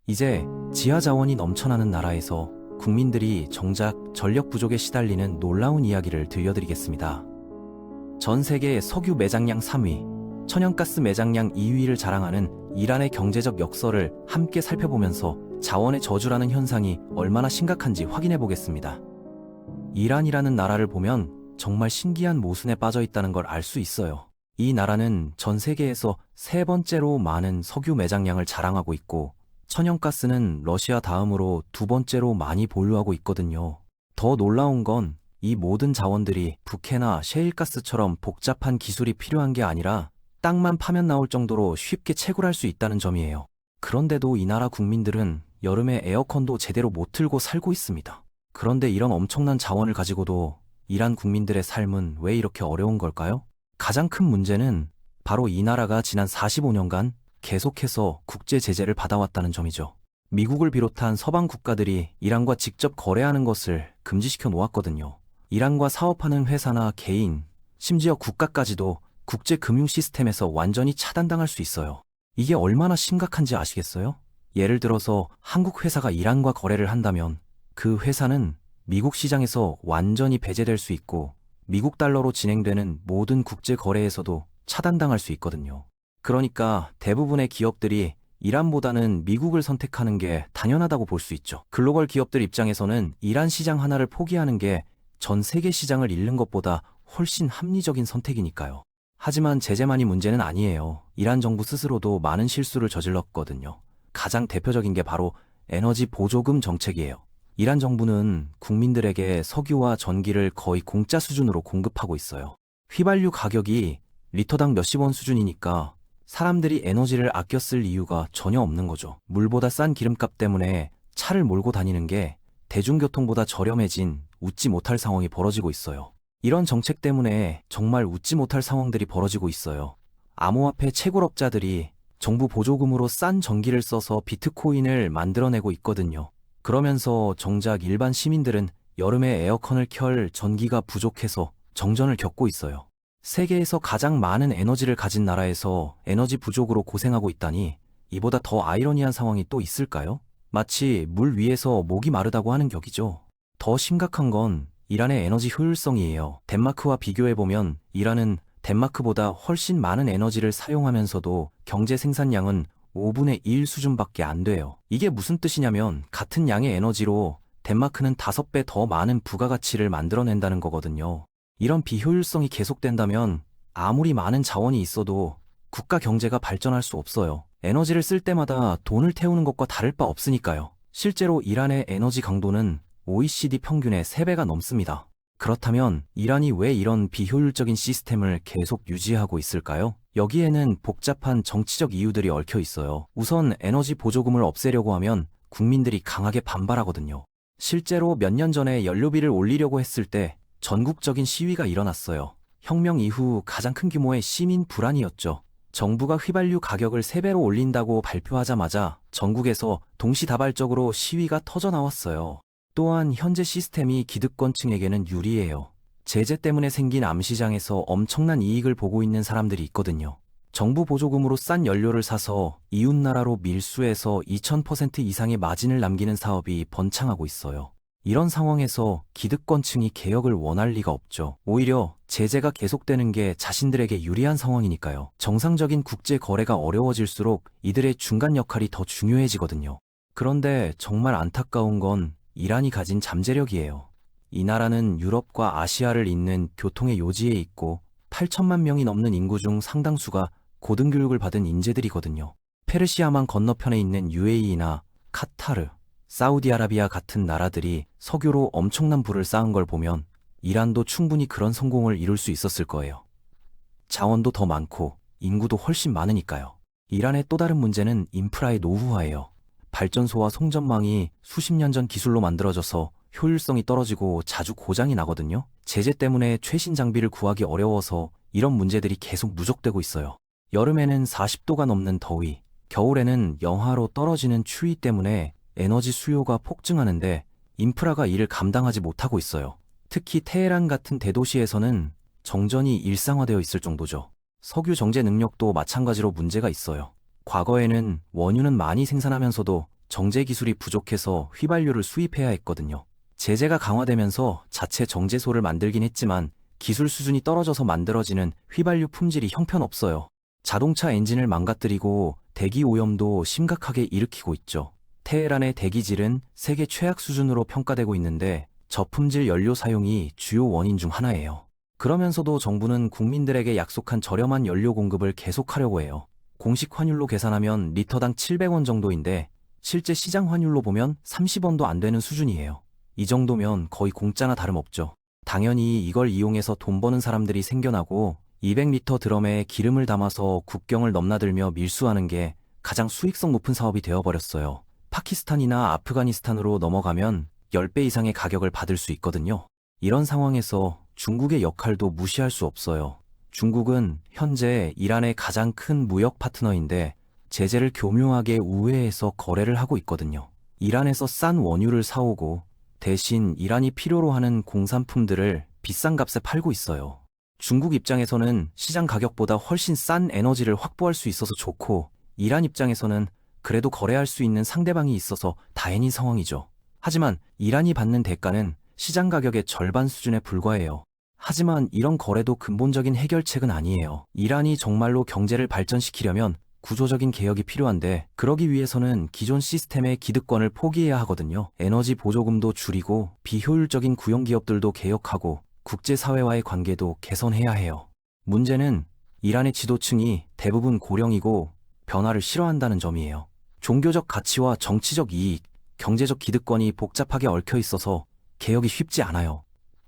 이제 지하 자원이 넘쳐나는 나라에서 국민들이 정작 전력 부족에 시달리는 놀라운 이야기를 들려드리겠습니다. 전 세계 석유 매장량 3위, 천연가스 매장량 2위를 자랑하는 이란의 경제적 역설을 함께 살펴보면서 자원의 저주라는 현상이 얼마나 심각한지 확인해 보겠습니다. 이란이라는 나라를 보면 정말 신기한 모순에 빠져 있다는 걸 알 수 있어요. 이 나라는 전 세계에서 세 번째로 많은 석유 매장량을 자랑하고 있고, 천연가스는 러시아 다음으로 두 번째로 많이 보유하고 있거든요. 더 놀라운 건 이 모든 자원들이 북해나 셰일가스처럼 복잡한 기술이 필요한 게 아니라 땅만 파면 나올 정도로 쉽게 채굴할 수 있다는 점이에요. 그런데도 이 나라 국민들은 여름에 에어컨도 제대로 못 틀고 살고 있습니다. 그런데 이런 엄청난 자원을 가지고도 이란 국민들의 삶은 왜 이렇게 어려운 걸까요? 가장 큰 문제는 바로 이 나라가 지난 45년간 계속해서 국제 제재를 받아왔다는 점이죠. 미국을 비롯한 서방 국가들이 이란과 직접 거래하는 것을 금지시켜 놓았거든요. 이란과 사업하는 회사나 개인, 심지어 국가까지도 국제 금융 시스템에서 완전히 차단당할 수 있어요. 이게 얼마나 심각한지 아시겠어요? 예를 들어서 한국 회사가 이란과 거래를 한다면 그 회사는 미국 시장에서 완전히 배제될 수 있고 미국 달러로 진행되는 모든 국제 거래에서도 차단당할 수 있거든요. 그러니까 대부분의 기업들이 이란보다는 미국을 선택하는 게 당연하다고 볼 수 있죠. 글로벌 기업들 입장에서는 이란 시장 하나를 포기하는 게 전 세계 시장을 잃는 것보다 훨씬 합리적인 선택이니까요. 하지만 제재만이 문제는 아니에요. 이란 정부 스스로도 많은 실수를 저질렀거든요. 가장 대표적인 게 바로 에너지 보조금 정책이에요. 이란 정부는 국민들에게 석유와 전기를 거의 공짜 수준으로 공급하고 있어요. 휘발유 가격이 리터당 몇십 원 수준이니까 사람들이 에너지를 아껴 쓸 이유가 전혀 없는 거죠. 물보다 싼 기름값 때문에 차를 몰고 다니는 게 대중교통보다 저렴해진 웃지 못할 상황이 벌어지고 있어요. 이런 정책 때문에 정말 웃지 못할 상황들이 벌어지고 있어요. 암호화폐 채굴업자들이 정부 보조금으로 싼 전기를 써서 비트코인을 만들어내고 있거든요. 그러면서 정작 일반 시민들은 여름에 에어컨을 켤 전기가 부족해서 정전을 겪고 있어요. 세계에서 가장 많은 에너지를 가진 나라에서 에너지 부족으로 고생하고 있다니 이보다 더 아이러니한 상황이 또 있을까요? 마치 물 위에서 목이 마르다고 하는 격이죠. 더 심각한 건 이란의 에너지 효율성이에요. 덴마크와 비교해보면 이란은 덴마크보다 훨씬 많은 에너지를 사용하면서도 경제 생산량은 5분의 1 수준밖에 안 돼요. 이게 무슨 뜻이냐면 같은 양의 에너지로 덴마크는 5배 더 많은 부가가치를 만들어낸다는 거거든요. 이런 비효율성이 계속된다면 아무리 많은 자원이 있어도 국가 경제가 발전할 수 없어요. 에너지를 쓸 때마다 돈을 태우는 것과 다를 바 없으니까요. 실제로 이란의 에너지 강도는 OECD 평균의 3배가 넘습니다. 그렇다면 이란이 왜 이런 비효율적인 시스템을 계속 유지하고 있을까요? 여기에는 복잡한 정치적 이유들이 얽혀 있어요. 우선 에너지 보조금을 없애려고 하면 국민들이 강하게 반발하거든요. 실제로 몇 년 전에 연료비를 올리려고 했을 때 전국적인 시위가 일어났어요. 혁명 이후 가장 큰 규모의 시민 불안이었죠. 정부가 휘발유 가격을 3배로 올린다고 발표하자마자 전국에서 동시다발적으로 시위가 터져나왔어요. 또한 현재 시스템이 기득권층에게는 유리해요. 제재 때문에 생긴 암시장에서 엄청난 이익을 보고 있는 사람들이 있거든요. 정부 보조금으로 싼 연료를 사서 이웃나라로 밀수해서 2000% 이상의 마진을 남기는 사업이 번창하고 있어요. 이런 상황에서 기득권층이 개혁을 원할 리가 없죠. 오히려 제재가 계속되는 게 자신들에게 유리한 상황이니까요. 정상적인 국제 거래가 어려워질수록 이들의 중간 역할이 더 중요해지거든요. 그런데 정말 안타까운 건 이란이 가진 잠재력이에요. 이 나라는 유럽과 아시아를 잇는 교통의 요지에 있고 8천만 명이 넘는 인구 중 상당수가 고등교육을 받은 인재들이거든요. 페르시아만 건너편에 있는 UAE나 카타르, 사우디아라비아 같은 나라들이 석유로 엄청난 부를 쌓은 걸 보면 이란도 충분히 그런 성공을 이룰 수 있었을 거예요. 자원도 더 많고 인구도 훨씬 많으니까요. 이란의 또 다른 문제는 인프라의 노후화예요. 발전소와 송전망이 수십 년 전 기술로 만들어져서 효율성이 떨어지고 자주 고장이 나거든요. 제재 때문에 최신 장비를 구하기 어려워서 이런 문제들이 계속 누적되고 있어요. 여름에는 40도가 넘는 더위, 겨울에는 영하로 떨어지는 추위 때문에 에너지 수요가 폭증하는데 인프라가 이를 감당하지 못하고 있어요. 특히 테헤란 같은 대도시에서는 정전이 일상화되어 있을 정도죠. 석유 정제 능력도 마찬가지로 문제가 있어요. 과거에는 원유는 많이 생산하면서도 정제 기술이 부족해서 휘발유를 수입해야 했거든요. 제재가 강화되면서 자체 정제소를 만들긴 했지만 기술 수준이 떨어져서 만들어지는 휘발유 품질이 형편없어요. 자동차 엔진을 망가뜨리고 대기 오염도 심각하게 일으키고 있죠. 테헤란의 대기질은 세계 최악 수준으로 평가되고 있는데 저품질 연료 사용이 주요 원인 중 하나예요. 그러면서도 정부는 국민들에게 약속한 저렴한 연료 공급을 계속하려고 해요. 공식 환율로 계산하면 리터당 700원 정도인데 실제 시장 환율로 보면 30원도 안 되는 수준이에요. 이 정도면 거의 공짜나 다름없죠. 당연히 이걸 이용해서 돈 버는 사람들이 생겨나고 200리터 드럼에 기름을 담아서 국경을 넘나들며 밀수하는 게 가장 수익성 높은 사업이 되어버렸어요. 파키스탄이나 아프가니스탄으로 넘어가면 10배 이상의 가격을 받을 수 있거든요. 이런 상황에서 중국의 역할도 무시할 수 없어요. 중국은 현재 이란의 가장 큰 무역 파트너인데 제재를 교묘하게 우회해서 거래를 하고 있거든요. 이란에서 싼 원유를 사오고 대신 이란이 필요로 하는 공산품들을 비싼 값에 팔고 있어요. 중국 입장에서는 시장 가격보다 훨씬 싼 에너지를 확보할 수 있어서 좋고 이란 입장에서는 그래도 거래할 수 있는 상대방이 있어서 다행인 상황이죠. 하지만 이란이 받는 대가는 시장 가격의 절반 수준에 불과해요. 하지만 이런 거래도 근본적인 해결책은 아니에요. 이란이 정말로 경제를 발전시키려면 구조적인 개혁이 필요한데 그러기 위해서는 기존 시스템의 기득권을 포기해야 하거든요. 에너지 보조금도 줄이고 비효율적인 구형기업들도 개혁하고 국제사회와의 관계도 개선해야 해요. 문제는 이란의 지도층이 대부분 고령이고 변화를 싫어한다는 점이에요. 종교적 가치와 정치적 이익, 경제적 기득권이 복잡하게 얽혀 있어서 개혁이 쉽지 않아요.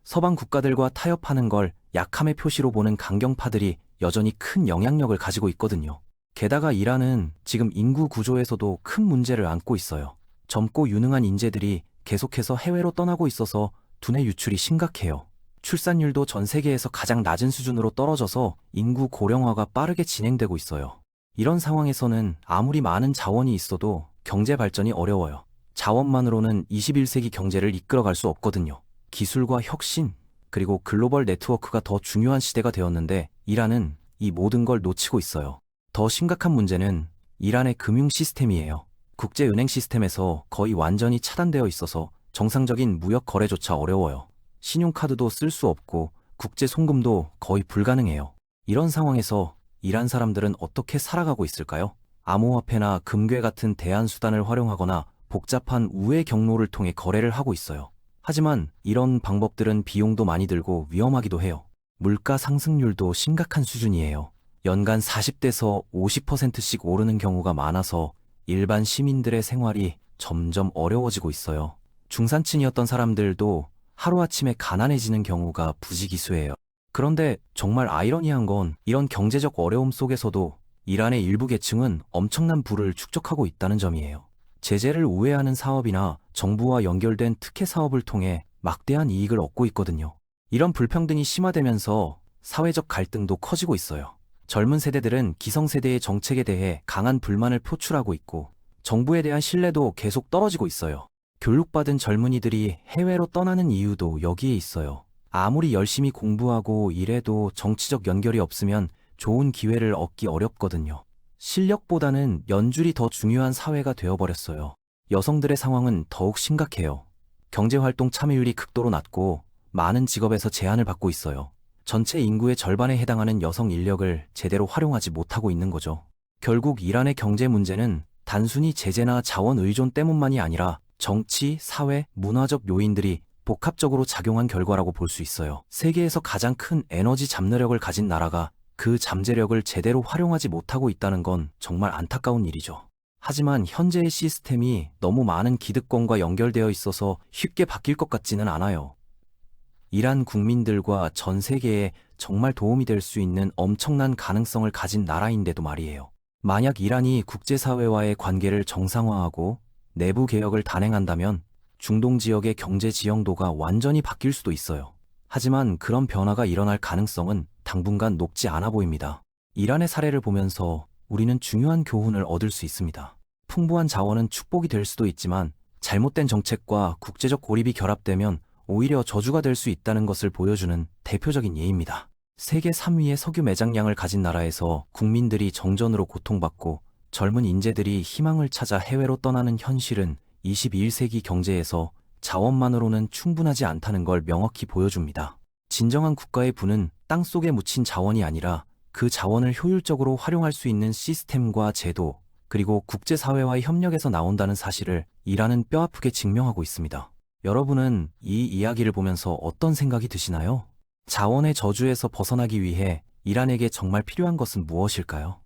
서방 국가들과 타협하는 걸 약함의 표시로 보는 강경파들이 여전히 큰 영향력을 가지고 있거든요. 게다가 이란은 지금 인구 구조에서도 큰 문제를 안고 있어요. 젊고 유능한 인재들이 계속해서 해외로 떠나고 있어서 두뇌 유출이 심각해요. 출산율도 전 세계에서 가장 낮은 수준으로 떨어져서 인구 고령화가 빠르게 진행되고 있어요. 이런 상황에서는 아무리 많은 자원이 있어도 경제 발전이 어려워요. 자원만으로는 21세기 경제를 이끌어갈 수 없거든요. 기술과 혁신, 그리고 글로벌 네트워크가 더 중요한 시대가 되었는데 이란은 이 모든 걸 놓치고 있어요. 더 심각한 문제는 이란의 금융 시스템이에요. 국제은행 시스템에서 거의 완전히 차단되어 있어서 정상적인 무역 거래조차 어려워요. 신용카드도 쓸 수 없고 국제 송금도 거의 불가능해요. 이런 상황에서 이란 사람들은 어떻게 살아가고 있을까요? 암호화폐나 금괴 같은 대안 수단을 활용하거나 복잡한 우회 경로를 통해 거래를 하고 있어요. 하지만 이런 방법들은 비용도 많이 들고 위험하기도 해요. 물가 상승률도 심각한 수준이에요. 연간 40대에서 50%씩 오르는 경우가 많아서 일반 시민들의 생활이 점점 어려워지고 있어요. 중산층이었던 사람들도 하루아침에 가난해지는 경우가 부지기수예요. 그런데 정말 아이러니한 건 이런 경제적 어려움 속에서도 이란의 일부 계층은 엄청난 부를 축적하고 있다는 점이에요. 제재를 우회하는 사업이나 정부와 연결된 특혜 사업을 통해 막대한 이익을 얻고 있거든요. 이런 불평등이 심화되면서 사회적 갈등도 커지고 있어요. 젊은 세대들은 기성세대의 정책에 대해 강한 불만을 표출하고 있고 정부에 대한 신뢰도 계속 떨어지고 있어요. 교육받은 젊은이들이 해외로 떠나는 이유도 여기에 있어요. 아무리 열심히 공부하고 일해도 정치적 연결이 없으면 좋은 기회를 얻기 어렵거든요. 실력보다는 연줄이 더 중요한 사회가 되어버렸어요. 여성들의 상황은 더욱 심각해요. 경제활동 참여율이 극도로 낮고 많은 직업에서 제한을 받고 있어요. 전체 인구의 절반에 해당하는 여성 인력을 제대로 활용하지 못하고 있는 거죠. 결국 이란의 경제 문제는 단순히 제재나 자원 의존 때문만이 아니라 정치, 사회, 문화적 요인들이 복합적으로 작용한 결과라고 볼 수 있어요. 세계에서 가장 큰 에너지 잠재력을 가진 나라가 그 잠재력을 제대로 활용하지 못하고 있다는 건 정말 안타까운 일이죠. 하지만 현재의 시스템이 너무 많은 기득권과 연결되어 있어서 쉽게 바뀔 것 같지는 않아요. 이란 국민들과 전 세계에 정말 도움이 될 수 있는 엄청난 가능성을 가진 나라인데도 말이에요. 만약 이란이 국제사회와의 관계를 정상화하고 내부 개혁을 단행한다면 중동 지역의 경제 지형도가 완전히 바뀔 수도 있어요. 하지만 그런 변화가 일어날 가능성은 당분간 높지 않아 보입니다. 이란의 사례를 보면서 우리는 중요한 교훈을 얻을 수 있습니다. 풍부한 자원은 축복이 될 수도 있지만 잘못된 정책과 국제적 고립이 결합되면 오히려 저주가 될 수 있다는 것을 보여주는 대표적인 예입니다. 세계 3위의 석유 매장량을 가진 나라에서 국민들이 정전으로 고통받고 젊은 인재들이 희망을 찾아 해외로 떠나는 현실은 21세기 경제에서 자원만으로는 충분하지 않다는 걸 명확히 보여줍니다. 진정한 국가의 부는 땅속에 묻힌 자원이 아니라 그 자원을 효율적으로 활용할 수 있는 시스템과 제도, 그리고 국제사회와의 협력에서 나온다는 사실을 이란은 뼈아프게 증명하고 있습니다. 여러분은 이 이야기를 보면서 어떤 생각이 드시나요? 자원의 저주에서 벗어나기 위해 이란에게 정말 필요한 것은 무엇일까요?